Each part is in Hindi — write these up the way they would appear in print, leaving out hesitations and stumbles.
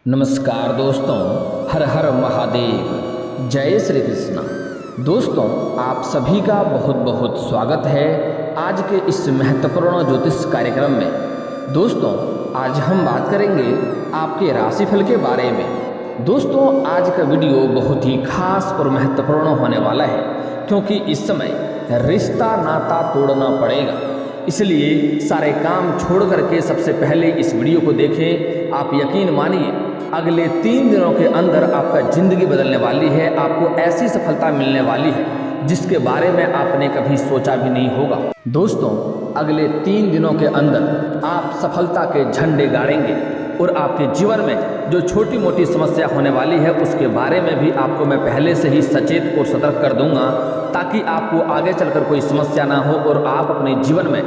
नमस्कार दोस्तों, हर हर महादेव, जय श्री कृष्णा। दोस्तों, आप सभी का बहुत बहुत स्वागत है आज के इस महत्वपूर्ण ज्योतिष कार्यक्रम में। दोस्तों, आज हम बात करेंगे आपके राशिफल के बारे में। दोस्तों, आज का वीडियो बहुत ही खास और महत्वपूर्ण होने वाला है, क्योंकि इस समय रिश्ता नाता तोड़ना पड़ेगा। इसलिए सारे काम छोड़ करके सबसे पहले इस वीडियो को देखें। आप यकीन मानिए, अगले 3 दिनों के अंदर आपका ज़िंदगी बदलने वाली है। आपको ऐसी सफलता मिलने वाली है जिसके बारे में आपने कभी सोचा भी नहीं होगा। दोस्तों, अगले 3 दिनों के अंदर आप सफलता के झंडे गाड़ेंगे और आपके जीवन में जो छोटी मोटी समस्या होने वाली है उसके बारे में भी आपको मैं पहले से ही सचेत और सतर्क कर दूंगा, ताकि आपको आगे चलकर कोई समस्या ना हो और आप अपने जीवन में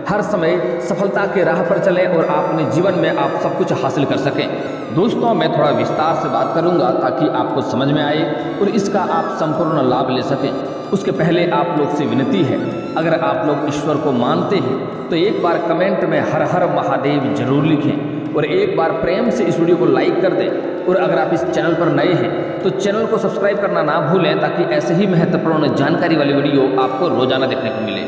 हर समय सफलता के राह पर चलें और आप अपने जीवन में आप सब कुछ हासिल कर सकें। दोस्तों, मैं थोड़ा विस्तार से बात करूंगा ताकि आपको समझ में आए और इसका आप संपूर्ण लाभ ले सकें। उसके पहले आप लोग से विनती है, अगर आप लोग ईश्वर को मानते हैं तो एक बार कमेंट में हर हर महादेव जरूर लिखें और एक बार प्रेम से इस वीडियो को लाइक कर दें। और अगर आप इस चैनल पर नए हैं तो चैनल को सब्सक्राइब करना ना भूलें, ताकि ऐसे ही महत्वपूर्ण जानकारी वाली वीडियो आपको रोजाना देखने को मिले।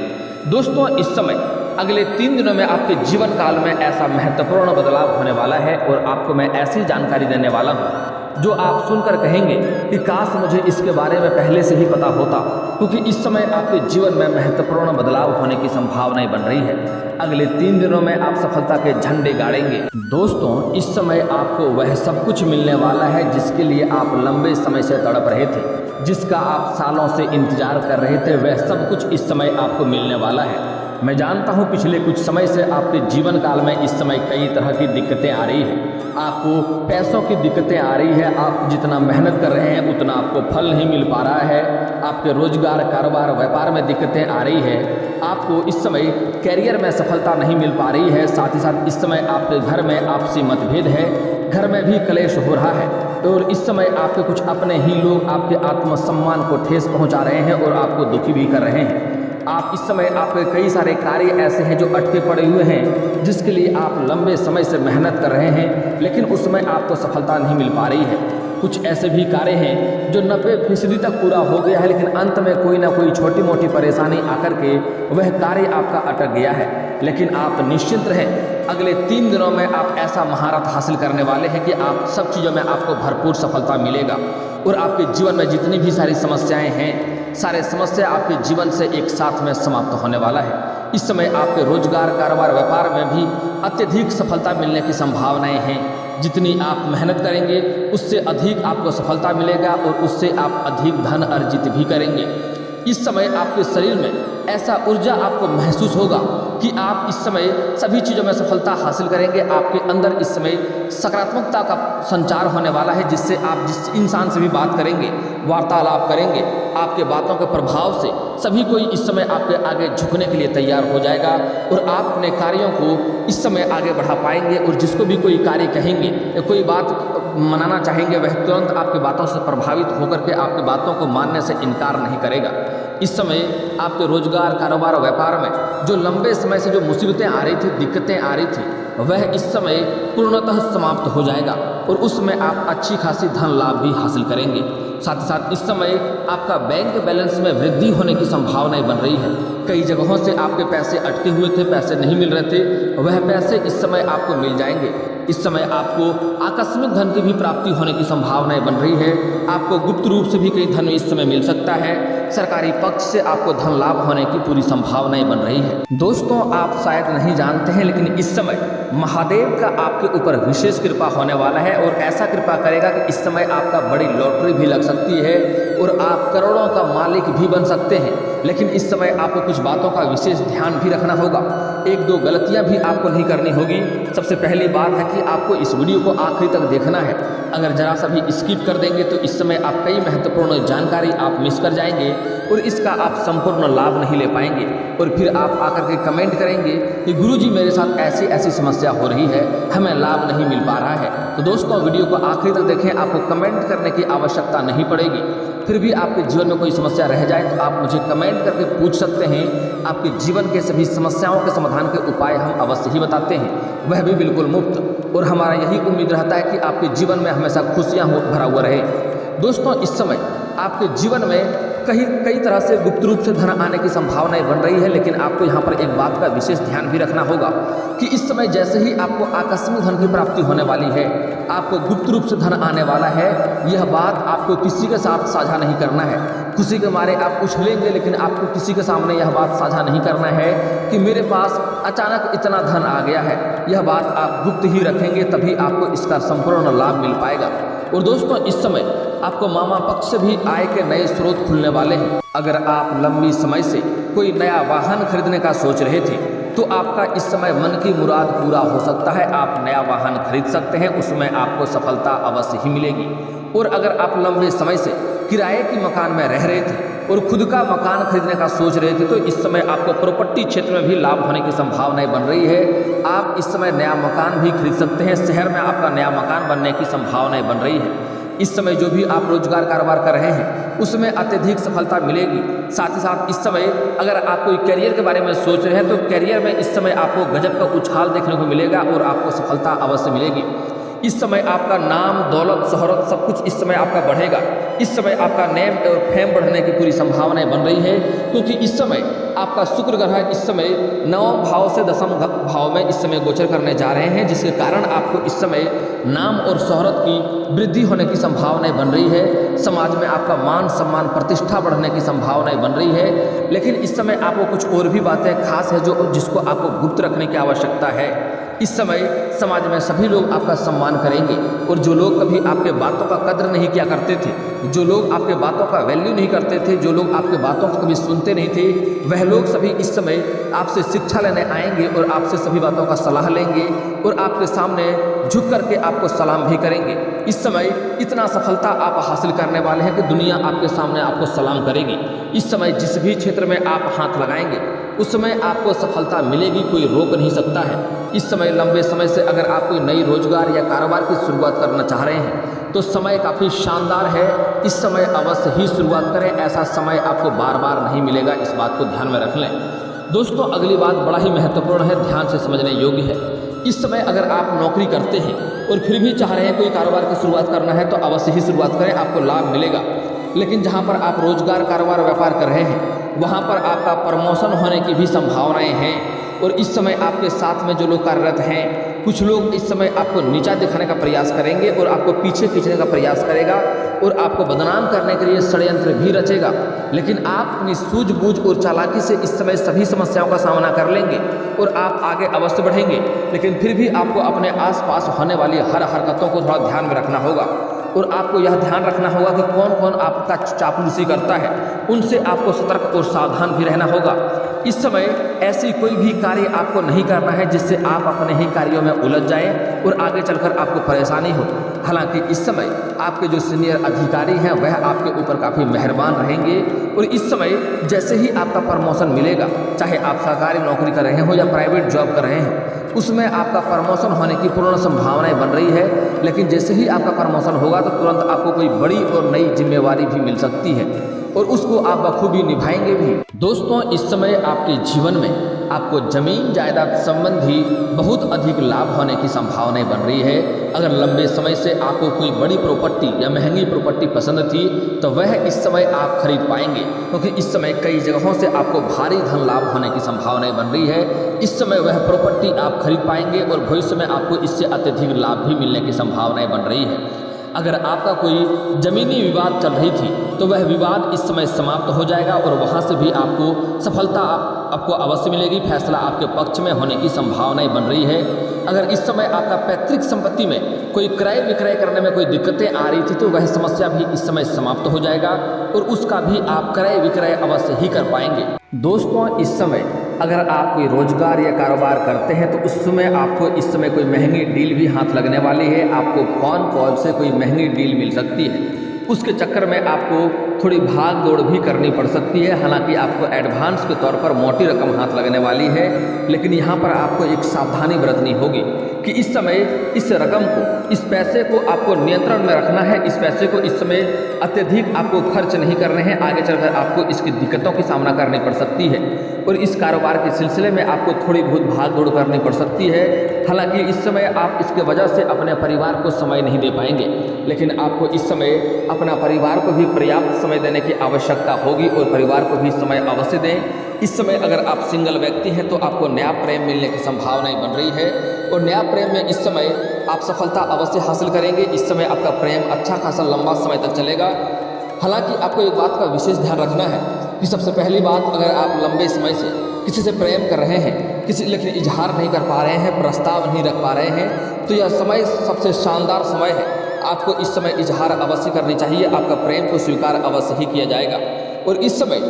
दोस्तों, इस समय अगले 3 दिनों में आपके जीवन काल में ऐसा महत्वपूर्ण बदलाव होने वाला है और आपको मैं ऐसी जानकारी देने वाला हूँ जो आप सुनकर कहेंगे कि काश मुझे इसके बारे में पहले से ही पता होता, क्योंकि इस समय आपके जीवन में महत्वपूर्ण बदलाव होने की संभावनाएं बन रही है। अगले 3 दिनों में आप सफलता के झंडे गाड़ेंगे। दोस्तों, इस समय आपको वह सब कुछ मिलने वाला है जिसके लिए आप लंबे समय से तड़प रहे थे, जिसका आप सालों से इंतजार कर रहे थे, वह सब कुछ इस समय आपको मिलने वाला है। मैं जानता हूँ पिछले कुछ समय से आपके जीवन काल में इस समय कई तरह की दिक्कतें आ रही हैं। आपको पैसों की दिक्कतें आ रही है, आप जितना मेहनत कर रहे हैं उतना आपको फल नहीं मिल पा रहा है। आपके रोजगार, कारोबार, व्यापार में दिक्कतें आ रही है। आपको इस समय कैरियर में सफलता नहीं मिल पा रही है। साथ ही साथ इस समय आपके घर में आपसी मतभेद है, घर में भी क्लेश हो रहा है और इस समय आपके कुछ अपने ही लोग आपके आत्मसम्मान को ठेस पहुंचा रहे हैं और आपको दुखी भी कर रहे हैं। आप इस समय आपके कई सारे कार्य ऐसे हैं जो अटके पड़े हुए हैं, जिसके लिए आप लंबे समय से मेहनत कर रहे हैं, लेकिन उसमें आपको सफलता नहीं मिल पा रही है। कुछ ऐसे भी कार्य हैं जो 90% तक पूरा हो गया है, लेकिन अंत में कोई ना कोई छोटी मोटी परेशानी आकर के वह कार्य आपका अटक गया है। लेकिन आप निश्चिंत रहें, अगले 3 दिनों में आप ऐसा महारत हासिल करने वाले हैं कि आप सब चीज़ों में आपको भरपूर सफलता मिलेगा और आपके जीवन में जितनी भी सारी समस्याएं हैं, सारे समस्या आपके जीवन से एक साथ में समाप्त होने वाला है। इस समय आपके रोजगार, कारोबार, व्यापार में भी अत्यधिक सफलता मिलने की संभावनाएं हैं। जितनी आप मेहनत करेंगे उससे अधिक आपको सफलता मिलेगा और उससे आप अधिक धन अर्जित भी करेंगे। इस समय आपके शरीर में ऐसा ऊर्जा आपको महसूस होगा कि आप इस समय सभी चीज़ों में सफलता हासिल करेंगे। आपके अंदर इस समय सकारात्मकता का संचार होने वाला है, जिससे आप जिस इंसान से भी बात करेंगे, वार्तालाप करेंगे, आपके बातों के प्रभाव से सभी कोई इस समय आपके आगे झुकने के लिए तैयार हो जाएगा और आप अपने कार्यों को इस समय आगे बढ़ा पाएंगे। और जिसको भी कोई कार्य कहेंगे या कोई बात मनाना चाहेंगे, वह तुरंत आपकी बातों से प्रभावित होकर के आपकी बातों को मानने से इनकार नहीं करेगा। इस समय आपके रोजगार, कारोबार, व्यापार में जो लंबे समय से जो मुसीबतें आ रही थी, दिक्कतें आ रही थी, वह इस समय पूर्णतः समाप्त हो जाएगा और उसमें आप अच्छी खासी धन लाभ भी हासिल करेंगे। साथ ही साथ इस समय आपका बैंक बैलेंस में वृद्धि होने की संभावनाएं बन रही है। कई जगहों से आपके पैसे अटके हुए थे, पैसे नहीं मिल रहे थे, वह पैसे इस समय आपको मिल जाएंगे। इस समय आपको आकस्मिक धन की भी प्राप्ति होने की संभावनाएं बन रही है। आपको गुप्त रूप से भी कई धन इस समय मिल सकता है। सरकारी पक्ष से आपको धन लाभ होने की पूरी संभावनाएं बन रही है। दोस्तों, आप शायद नहीं जानते हैं, लेकिन इस समय महादेव का आपके ऊपर विशेष कृपा होने वाला है और ऐसा कृपा करेगा कि इस समय आपका बड़ी लॉटरी भी लग सकती है और आप करोड़ों का मालिक भी बन सकते हैं। लेकिन इस समय आपको कुछ बातों का विशेष ध्यान भी रखना होगा। 1-2 गलतियां भी आपको नहीं करनी होगी। सबसे पहली बात है कि आपको इस वीडियो को आखिरी तक देखना है। अगर जरा सा भी स्किप कर देंगे तो इस समय आप कई महत्वपूर्ण जानकारी आप मिस कर जाएंगे और इसका आप संपूर्ण लाभ नहीं ले पाएंगे और फिर आप आकर के कमेंट करेंगे कि गुरुजी मेरे साथ ऐसी ऐसी समस्या हो रही है, हमें लाभ नहीं मिल पा रहा है। तो दोस्तों, वीडियो को आखिरी तक देखें, आपको कमेंट करने की आवश्यकता नहीं पड़ेगी। फिर भी आपके जीवन में कोई समस्या रह जाए तो आप मुझे कमेंट करके पूछ सकते हैं। आपके जीवन के सभी समस्याओं के समाधान के उपाय हम अवश्य ही बताते हैं, वह भी बिल्कुल मुफ्त। और हमारा यही उम्मीद रहता है कि आपके जीवन में हमेशा खुशियाँ भरा हुआ रहे। दोस्तों, इस समय आपके जीवन में कई तरह से गुप्त रूप से धन आने की संभावनाएं बन रही है, लेकिन आपको यहाँ पर एक बात का विशेष ध्यान भी रखना होगा कि इस समय जैसे ही आपको आकस्मिक धन की प्राप्ति होने वाली है, आपको गुप्त रूप से धन आने वाला है, यह बात आपको किसी के साथ साझा नहीं करना है। खुशी के मारे आप उछलेंगे, लेकिन आपको किसी के सामने यह बात साझा नहीं करना है कि मेरे पास अचानक इतना धन आ गया है। यह बात आप गुप्त ही रखेंगे, तभी आपको इसका संपूर्ण लाभ मिल पाएगा। और दोस्तों, इस समय आपको मामा पक्ष से भी आय के नए स्रोत खुलने वाले हैं। अगर आप लंबी समय से कोई नया वाहन खरीदने का सोच रहे थे तो आपका इस समय मन की मुराद पूरा हो सकता है। आप नया वाहन खरीद सकते हैं, उसमें आपको सफलता अवश्य ही मिलेगी। और अगर आप लंबे समय से किराए की मकान में रह रहे थे और खुद का मकान खरीदने का सोच रहे थे तो इस समय आपको प्रॉपर्टी क्षेत्र में भी लाभ होने की संभावनाएं बन रही है। आप इस समय नया मकान भी खरीद सकते हैं, शहर में आपका नया मकान बनने की संभावनाएं बन रही है। इस समय जो भी आप रोजगार कारोबार कर रहे हैं उसमें अत्यधिक सफलता मिलेगी। साथ ही साथ इस समय अगर आप कोई करियर के बारे में सोच रहे हैं तो करियर में इस समय आपको गजब का उछाल देखने को मिलेगा और आपको सफलता अवश्य मिलेगी। इस समय आपका नाम, दौलत, शोहरत सब कुछ इस समय आपका बढ़ेगा। इस समय आपका नेम और फेम बढ़ने की पूरी संभावनाएं बन रही है, क्योंकि इस समय आपका शुक्र ग्रह इस समय 9 भाव से 10 भाव में इस समय गोचर करने जा रहे हैं, जिसके कारण आपको इस समय नाम और शोहरत की वृद्धि होने की संभावनाएं बन रही है। समाज में आपका मान सम्मान प्रतिष्ठा बढ़ने की संभावनाएं बन रही है। लेकिन इस समय आपको कुछ और भी बातें खास है जिसको आपको गुप्त रखने की आवश्यकता है। इस समय समाज में सभी लोग आपका सम्मान करेंगे और जो लोग कभी आपके बातों का कद्र नहीं किया करते थे, जो लोग आपके बातों का वैल्यू नहीं करते थे, जो लोग आपके बातों को कभी सुनते नहीं थे, वह लोग सभी इस समय आपसे शिक्षा लेने आएंगे और आपसे सभी बातों का सलाह लेंगे और आपके सामने झुक करके आपको सलाम भी करेंगे। इस समय इतना सफलता आप हासिल करने वाले हैं कि दुनिया आपके सामने आपको सलाम करेगी। इस समय जिस भी क्षेत्र में आप हाथ लगाएंगे उसमें आपको सफलता मिलेगी, कोई रोक नहीं सकता है। इस समय लंबे समय से अगर आप कोई नई रोजगार या कारोबार की शुरुआत करना चाह रहे हैं तो समय काफ़ी शानदार है। इस समय अवश्य ही शुरुआत करें, ऐसा समय आपको बार बार नहीं मिलेगा, इस बात को ध्यान में रख लें। दोस्तों, अगली बात बड़ा ही महत्वपूर्ण है, ध्यान से समझने योग्य है। इस समय अगर आप नौकरी करते हैं और फिर भी चाह रहे हैं कोई कारोबार की शुरुआत करना है तो अवश्य ही शुरुआत करें, आपको लाभ मिलेगा। लेकिन जहाँ पर आप रोजगार, कारोबार, व्यापार कर रहे हैं वहाँ पर आपका प्रमोशन होने की भी संभावनाएं हैं। और इस समय आपके साथ में जो लोग कार्यरत हैं, कुछ लोग इस समय आपको नीचा दिखाने का प्रयास करेंगे और आपको पीछे खींचने का प्रयास करेगा और आपको बदनाम करने के लिए षड्यंत्र भी रचेगा। लेकिन आप अपनी सूझबूझ और चालाकी से इस समय सभी समस्याओं का सामना कर लेंगे और आप आगे अवश्य बढ़ेंगे। लेकिन फिर भी आपको अपने आसपास होने वाली हर हरकतों को थोड़ा ध्यान में रखना होगा और आपको यह ध्यान रखना होगा कि कौन कौन आपका चापलूसी करता है, उनसे आपको सतर्क और सावधान भी रहना होगा। इस समय ऐसी कोई भी कार्य आपको नहीं करना है जिससे आप अपने ही कार्यों में उलझ जाएं और आगे चलकर आपको परेशानी हो। हालांकि इस समय आपके जो सीनियर अधिकारी हैं वह आपके ऊपर काफ़ी मेहरबान रहेंगे और इस समय जैसे ही आपका प्रमोशन मिलेगा, चाहे आप सरकारी नौकरी कर रहे हो या प्राइवेट जॉब कर रहे हैं, उसमें आपका प्रमोशन होने की पूर्ण संभावनाएं बन रही है। लेकिन जैसे ही आपका प्रमोशन होगा तो तुरंत आपको कोई बड़ी और नई जिम्मेवारी भी मिल सकती है और उसको आप बखूबी निभाएंगे भी। दोस्तों, इस समय आपके जीवन में आपको जमीन जायदाद संबंधी बहुत अधिक लाभ होने की संभावनाएं बन रही है। अगर लंबे समय से आपको कोई बड़ी प्रॉपर्टी या महंगी प्रॉपर्टी पसंद थी तो वह इस समय आप खरीद पाएंगे, क्योंकि इस समय कई जगहों से आपको भारी धन लाभ होने की संभावनाएं बन रही है। इस समय वह प्रॉपर्टी आप खरीद पाएंगे और भविष्य में आपको इससे अत्यधिक लाभ भी मिलने की संभावनाएं बन रही है। अगर आपका कोई जमीनी विवाद चल रही थी तो वह विवाद इस समय समाप्त हो जाएगा और वहाँ से भी आपको सफलता आपको अवश्य मिलेगी। फैसला आपके पक्ष में होने की संभावनाएं बन रही है। अगर इस समय आपका पैतृक संपत्ति में कोई क्रय विक्रय करने में कोई दिक्कतें आ रही थी तो वह समस्या भी इस समय समाप्त हो जाएगा और उसका भी आप क्रय विक्रय अवश्य ही कर पाएंगे। दोस्तों, इस समय अगर आप कोई रोजगार या कारोबार करते हैं तो उस समय आपको इस समय कोई महंगी डील भी हाथ लगने वाली है। आपको फोन कॉल से कोई महंगी डील मिल सकती है, उसके चक्कर में आपको थोड़ी भाग दौड़ भी करनी पड़ सकती है। हालांकि आपको एडवांस के तौर पर मोटी रकम हाथ लगने वाली है, लेकिन यहाँ पर आपको एक सावधानी बरतनी होगी कि इस समय इस रकम को, इस पैसे को आपको नियंत्रण में रखना है। इस पैसे को इस समय अत्यधिक आपको खर्च नहीं करने हैं, आगे चलकर आपको इसकी दिक्कतों की सामना करनी पड़ सकती है और इस कारोबार के सिलसिले में आपको थोड़ी बहुत भाग दौड़ करनी पड़ सकती है। हालांकि इस समय आप इसके वजह से अपने परिवार को समय नहीं दे पाएंगे, लेकिन आपको इस समय अपना परिवार को भी पर्याप्त समय देने की आवश्यकता होगी और परिवार को भी समय अवश्य दें। इस समय अगर आप सिंगल व्यक्ति हैं तो आपको नया प्रेम मिलने की संभावनाएं बन रही है और नया प्रेम में इस समय आप सफलता अवश्य हासिल करेंगे। इस समय आपका प्रेम अच्छा खासा लंबा समय तक चलेगा। हालांकि आपको एक बात का विशेष ध्यान रखना है कि सबसे पहली बात, अगर आप लंबे समय से किसी से प्रेम कर रहे हैं, किसी लेकिन इजहार नहीं कर पा रहे हैं, प्रस्ताव नहीं रख पा रहे हैं, तो यह समय सबसे शानदार समय है। आपको इस समय इजहार अवश्य करनी चाहिए, आपका प्रेम को स्वीकार अवश्य ही किया जाएगा। और इस समय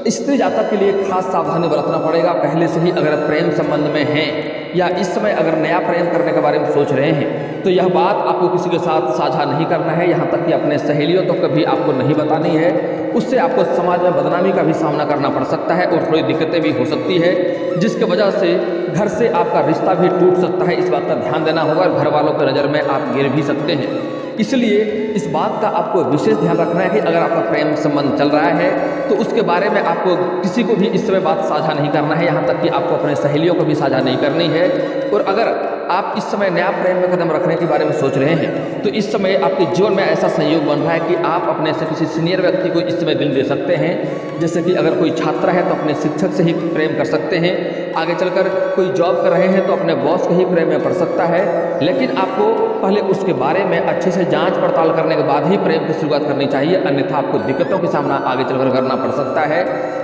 स्त्री जातक के लिए खास सावधानी बरतना पड़ेगा। पहले से ही अगर प्रेम संबंध में हैं या इस समय अगर नया प्रेम करने के बारे में सोच रहे हैं तो यह बात आपको किसी के साथ साझा नहीं करना है, यहाँ तक कि अपने सहेलियों तो कभी आपको नहीं बतानी है। उससे आपको समाज में बदनामी का भी सामना करना पड़ सकता है और थोड़ी दिक्कतें भी हो सकती है, जिसकी वजह से घर से आपका रिश्ता भी टूट सकता है। इस बात का ध्यान देना होगा और घर वालों की नज़र में आप गिर भी सकते हैं। इसलिए इस बात का आपको विशेष ध्यान रखना है कि अगर आपका प्रेम संबंध चल रहा है तो उसके बारे में आपको किसी को भी इस समय बात साझा नहीं करना है, यहाँ तक कि आपको अपने सहेलियों को भी साझा नहीं करनी है। और अगर आप इस समय नया प्रेम में कदम रखने के बारे में सोच रहे हैं तो इस समय आपके जीवन में ऐसा संयोग बन रहा है कि आप अपने से किसी सीनियर व्यक्ति को इस समय दिल दे सकते हैं। जैसे कि अगर कोई छात्र है तो अपने शिक्षक से ही प्रेम कर सकते हैं, आगे चलकर कोई जॉब कर रहे हैं तो अपने बॉस के ही प्रेम में पड़ सकता है। लेकिन आपको पहले उसके बारे में अच्छे से जांच पड़ताल करने के बाद ही प्रेम की शुरुआत करनी चाहिए, अन्यथा आपको दिक्कतों का सामना आगे चलकर करना पड़ सकता है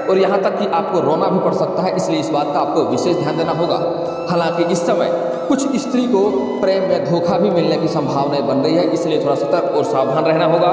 और यहाँ तक कि आपको रोना भी पड़ सकता है। इसलिए इस बात का आपको विशेष ध्यान देना होगा। हालांकि इस समय कुछ स्त्री को प्रेम में धोखा भी मिलने की संभावनाएं बन रही है, इसलिए थोड़ा सतर्क और सावधान रहना होगा।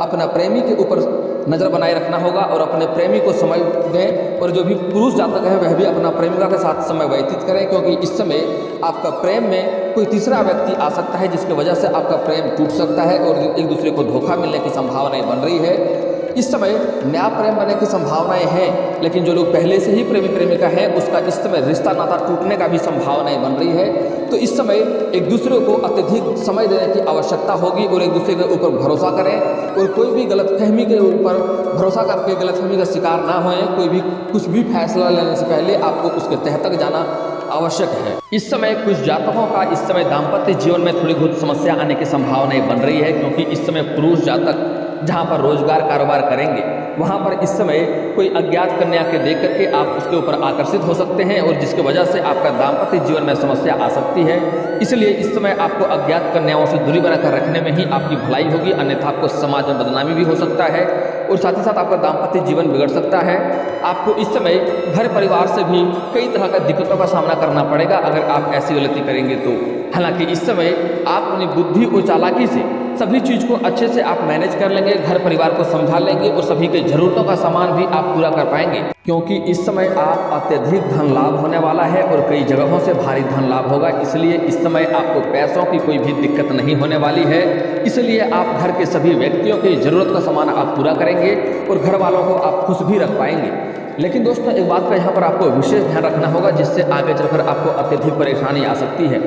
अपना प्रेमी के ऊपर नज़र बनाए रखना होगा और अपने प्रेमी को समय दें और जो भी पुरुष जातक है वह भी अपना प्रेमिका के साथ समय व्यतीत करें, क्योंकि इस समय आपका प्रेम में कोई तीसरा व्यक्ति आ सकता है जिसकी वजह से आपका प्रेम टूट सकता है और एक दूसरे को धोखा मिलने की संभावनाएं बन रही है। इस समय नया प्रेम बनने की संभावनाएं हैं, लेकिन जो लोग पहले से ही प्रेमी प्रेमिका हैं उसका इस समय रिश्ता नाता टूटने का भी संभावनाएं बन रही है। तो इस समय एक दूसरे को अत्यधिक समय देने की आवश्यकता होगी और एक दूसरे के ऊपर भरोसा करें और कोई भी गलतफहमी के ऊपर भरोसा करके गलतफहमी का शिकार ना होएं। कोई भी कुछ भी फैसला लेने से पहले आपको उसके तह तक जाना आवश्यक है। इस समय कुछ जातकों का इस समय दाम्पत्य जीवन में थोड़ी बहुत समस्या आने की संभावनाएं बन रही है, क्योंकि इस समय पुरुष जातक जहाँ पर रोजगार कारोबार करेंगे वहाँ पर इस समय कोई अज्ञात कन्या के देख करके आप उसके ऊपर आकर्षित हो सकते हैं और जिसकी वजह से आपका दाम्पत्य जीवन में समस्या आ सकती है। इसलिए इस समय आपको अज्ञात कन्याओं से दूरी बनाकर रखने में ही आपकी भलाई होगी, अन्यथा आपको समाज में बदनामी भी हो सकता है और साथ ही साथ आपका दाम्पत्य जीवन बिगड़ सकता है। आपको इस समय घर परिवार से भी कई तरह का दिक्कतों का सामना करना पड़ेगा अगर आप ऐसी गलती करेंगे तो। हालांकि इस समय आप अपनी बुद्धि और चालाकी से सभी चीज़ को अच्छे से आप मैनेज कर लेंगे, घर परिवार को समझा लेंगे और सभी के ज़रूरतों का सामान भी आप पूरा कर पाएंगे, क्योंकि इस समय आप अत्यधिक धन लाभ होने वाला है और कई जगहों से भारी धन लाभ होगा। इसलिए इस समय आपको पैसों की कोई भी दिक्कत नहीं होने वाली है। इसलिए आप घर के सभी व्यक्तियों की ज़रूरत का सामान आप पूरा करेंगे और घर वालों को आप खुश भी रख पाएंगे। लेकिन दोस्तों एक बात का यहाँ पर आपको विशेष ध्यान रखना होगा, जिससे आगे चलकर आपको अत्यधिक परेशानी आ सकती है।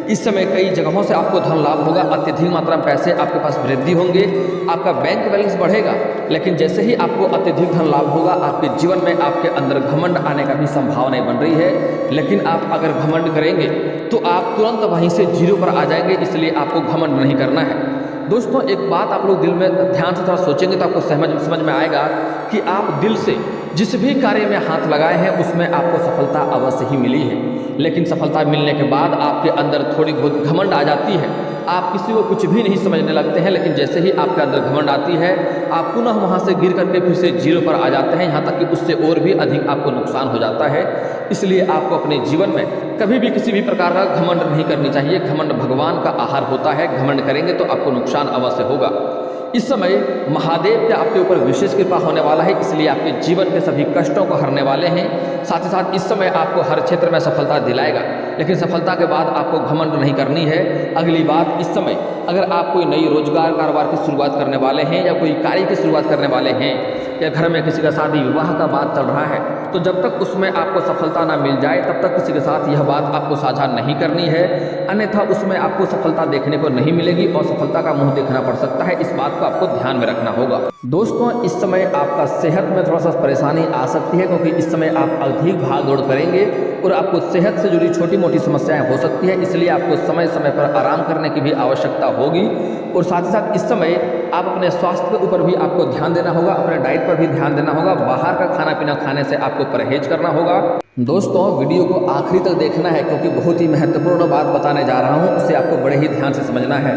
इस समय कई जगहों से आपको धन लाभ होगा, अत्यधिक मात्रा में पैसे आपके पास वृद्धि होंगे, आपका बैंक बैलेंस बढ़ेगा। लेकिन जैसे ही आपको अत्यधिक धन लाभ होगा आपके जीवन में आपके अंदर घमंड आने का भी संभावना बन रही है। लेकिन आप अगर घमंड करेंगे तो आप तुरंत वहीं से जीरो पर आ जाएंगे, इसलिए आपको घमंड नहीं करना है। दोस्तों एक बात आप लोग दिल में ध्यान से थोड़ा सोचेंगे तो आपको समझ में आएगा कि आप दिल से जिस भी कार्य में हाथ लगाए हैं उसमें आपको सफलता अवश्य ही मिली है। लेकिन सफलता मिलने के बाद आपके अंदर थोड़ी बहुत घमंड आ जाती है, आप किसी को कुछ भी नहीं समझने लगते हैं। लेकिन जैसे ही आपके अंदर घमंड आती है आप पुनः वहाँ से गिर करके फिर से जीरो पर आ जाते हैं, यहाँ तक कि उससे और भी अधिक आपको नुकसान हो जाता है। इसलिए आपको अपने जीवन में कभी भी किसी भी प्रकार का घमंड नहीं करनी चाहिए। घमंड भगवान का आहार होता है, घमंड करेंगे तो आपको नुकसान अवश्य होगा। इस समय महादेव के आपके ऊपर विशेष कृपा होने वाला है, इसलिए आपके जीवन के सभी कष्टों को हरने वाले हैं। साथ ही साथ इस समय आपको हर क्षेत्र में सफलता दिलाएगा, लेकिन सफलता के बाद आपको घमंड नहीं करनी है। अगली बात, इस समय अगर आप कोई नई रोजगार कारोबार की शुरुआत करने वाले हैं या कोई कार्य की शुरुआत करने वाले हैं या घर में किसी का शादी विवाह का बात चल रहा है तो जब तक उसमें आपको सफलता ना मिल जाए तब तक किसी के साथ यह बात आपको साझा नहीं करनी है, अन्यथा उसमें आपको सफलता देखने को नहीं मिलेगी और सफलता का मुंह देखना पड़ सकता है। इस बात को आपको ध्यान में रखना होगा। दोस्तों, इस समय आपका सेहत में थोड़ा सा परेशानी आ सकती है, क्योंकि इस समय आप अधिक भाग दौड़ करेंगे और आपको सेहत से जुड़ी छोटी मोटी समस्याएं हो सकती है, इसलिए आपको समय समय पर आराम करने की भी आवश्यकता होगी। और साथ ही साथ इस समय आप अपने स्वास्थ्य के ऊपर भी आपको ध्यान देना होगा, अपने डाइट पर भी ध्यान देना होगा, बाहर का खाना पीना खाने से आपको परहेज करना होगा। दोस्तों, वीडियो को आखिरी तक देखना है, क्योंकि बहुत ही महत्वपूर्ण बात बताने जा रहा हूँ, उसे आपको बड़े ही ध्यान से समझना है।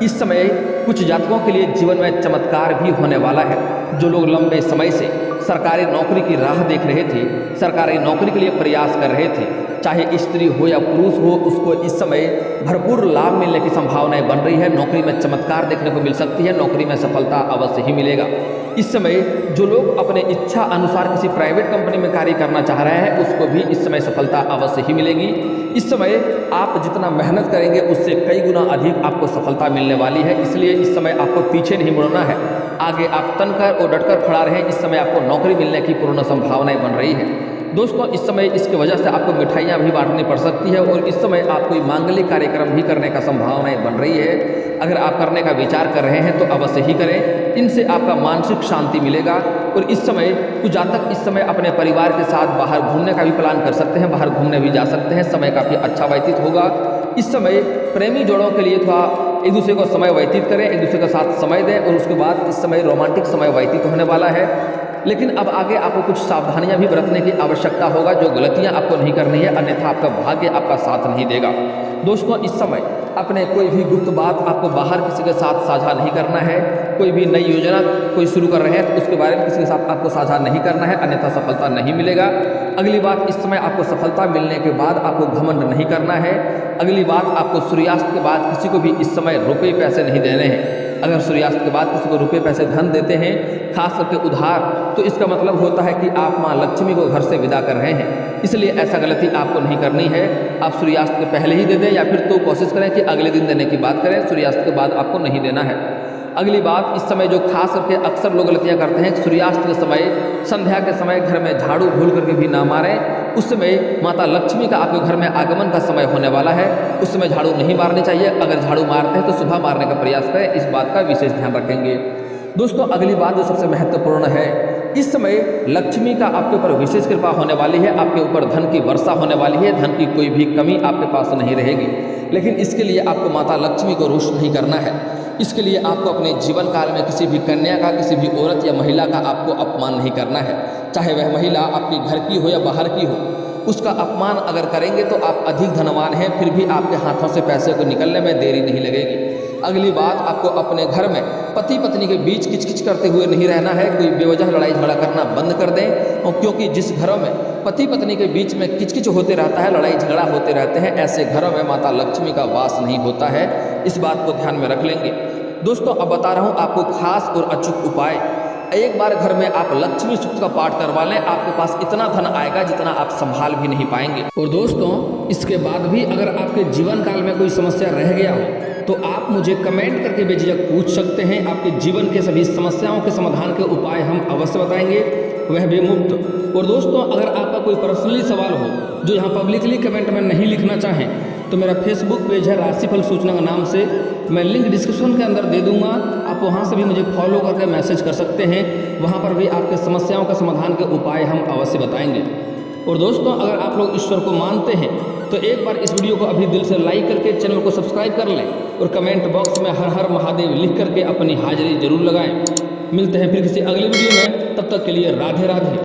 इस समय कुछ जातकों के लिए जीवन में चमत्कार भी होने वाला है। जो लोग लंबे समय से सरकारी नौकरी की राह देख रहे थे, सरकारी नौकरी के लिए प्रयास कर रहे थे, चाहे स्त्री हो या पुरुष हो, उसको इस समय भरपूर लाभ मिलने की संभावनाएं बन रही है। नौकरी में चमत्कार देखने को मिल सकती है, नौकरी में सफलता अवश्य ही मिलेगा। इस समय जो लोग अपने इच्छा अनुसार किसी प्राइवेट कंपनी में कार्य करना चाह रहे हैं, उसको भी इस समय सफलता अवश्य ही मिलेगी। इस समय आप जितना मेहनत करेंगे उससे कई गुना अधिक आपको सफलता मिलने वाली है, इसलिए इस समय आपको पीछे नहीं मुड़ना है, आगे आप तनकर और डटकर खड़ा रहें। इस समय आपको नौकरी मिलने की पूर्ण संभावनाएं बन रही है। दोस्तों, इस समय इसकी वजह से आपको मिठाइयाँ भी बांटनी पड़ सकती है और इस समय आप कोई मांगलिक कार्यक्रम भी करने का संभावनाएं बन रही है। अगर आप करने का विचार कर रहे हैं तो अवश्य ही करें, इनसे आपका मानसिक शांति मिलेगा। और इस समय कुछ जातक इस समय अपने परिवार के साथ बाहर घूमने का भी प्लान कर सकते हैं, बाहर घूमने भी जा सकते हैं, समय काफ़ी अच्छा व्यतीत होगा। इस समय प्रेमी जोड़ों के लिए थोड़ा एक दूसरे को समय व्यतीत करें, एक दूसरे के साथ समय दें और उसके बाद इस समय रोमांटिक समय व्यतीत होने वाला है। लेकिन अब आगे आपको कुछ सावधानियां भी बरतने की आवश्यकता होगा, जो गलतियां आपको नहीं करनी है, अन्यथा आपका भाग्य आपका साथ नहीं देगा। दोस्तों, इस समय अपने कोई भी गुप्त बात आपको बाहर किसी के साथ साझा नहीं करना है। कोई भी नई योजना कोई शुरू कर रहे हैं तो उसके बारे में किसी के साथ आपको साझा नहीं करना है, अन्यथा सफलता नहीं मिलेगा। अगली बात, इस समय आपको सफलता मिलने के बाद आपको घमंड नहीं करना है। अगली बात, आपको सूर्यास्त के बाद किसी को भी इस समय रुपये पैसे नहीं देने हैं। अगर सूर्यास्त के बाद किसी को रुपये पैसे धन देते हैं, खास करके उधार, तो इसका मतलब होता है कि आप माँ लक्ष्मी को घर से विदा कर रहे हैं। इसलिए ऐसा गलती आपको नहीं करनी है। आप सूर्यास्त के पहले ही दे दें या फिर तो कोशिश करें कि अगले दिन देने की बात करें, सूर्यास्त के बाद आपको नहीं देना है। अगली बात, इस समय जो खास करके अक्सर लोग गलतियां करते हैं, सूर्यास्त के समय, संध्या के समय घर में झाड़ू भूल करके भी ना मारें। उस समय माता लक्ष्मी का आपके घर में आगमन का समय होने वाला है, उस समय झाड़ू नहीं मारनी चाहिए। अगर झाड़ू मारते हैं तो सुबह मारने का प्रयास करें, इस बात का विशेष ध्यान रखेंगे। दोस्तों, अगली बात जो सबसे महत्वपूर्ण है, इस समय लक्ष्मी का आपके ऊपर विशेष कृपा होने वाली है, आपके ऊपर धन की वर्षा होने वाली है, धन की कोई भी कमी आपके पास नहीं रहेगी। लेकिन इसके लिए आपको माता लक्ष्मी को रुष्ट नहीं करना है। इसके लिए आपको अपने जीवन काल में किसी भी कन्या का, किसी भी औरत या महिला का आपको अपमान नहीं करना है। चाहे वह महिला आपके घर की हो या बाहर की हो, उसका अपमान अगर करेंगे तो आप अधिक धनवान हैं, फिर भी आपके हाथों से पैसे को निकलने में देरी नहीं लगेगी। अगली बात, आपको अपने घर में पति पत्नी के बीच किचकिच करते हुए नहीं रहना है। कोई बेवजह लड़ाई झगड़ा करना बंद कर दें, और क्योंकि जिस घरों में पति पत्नी के बीच में किचकिच होते रहता है, लड़ाई झगड़ा होते रहते हैं, ऐसे घरों में माता लक्ष्मी का वास नहीं होता है। इस बात को ध्यान में रख लेंगे। दोस्तों, अब बता रहा हूँ आपको खास और अचूक उपाय। एक बार घर में आप लक्ष्मी सूक्त का पाठ करवा लें, आपके पास इतना धन आएगा जितना आप संभाल भी नहीं पाएंगे। और दोस्तों, इसके बाद भी अगर आपके जीवन काल में कोई समस्या रह गया हो तो आप मुझे कमेंट करके बेझिझक पूछ सकते हैं। आपके जीवन के सभी समस्याओं के समाधान के उपाय हम अवश्य बताएंगे, वह भी मुफ्त। और दोस्तों, अगर आपका कोई पर्सनली सवाल हो जो यहाँ पब्लिकली कमेंट में नहीं लिखना चाहें, तो मेरा फेसबुक पेज है राशिफल सूचना के नाम से, मैं लिंक डिस्क्रिप्शन के अंदर दे दूंगा। आप वहां से भी मुझे फॉलो करके मैसेज कर सकते हैं, वहां पर भी आपके समस्याओं के समाधान के उपाय हम अवश्य बताएंगे। और दोस्तों, अगर आप लोग ईश्वर को मानते हैं तो एक बार इस वीडियो को अभी दिल से लाइक करके चैनल को सब्सक्राइब कर लें और कमेंट बॉक्स में हर हर महादेव लिख करके अपनी हाजिरी जरूर लगाएं। मिलते हैं फिर किसी अगले वीडियो में, तब तक के लिए राधे राधे।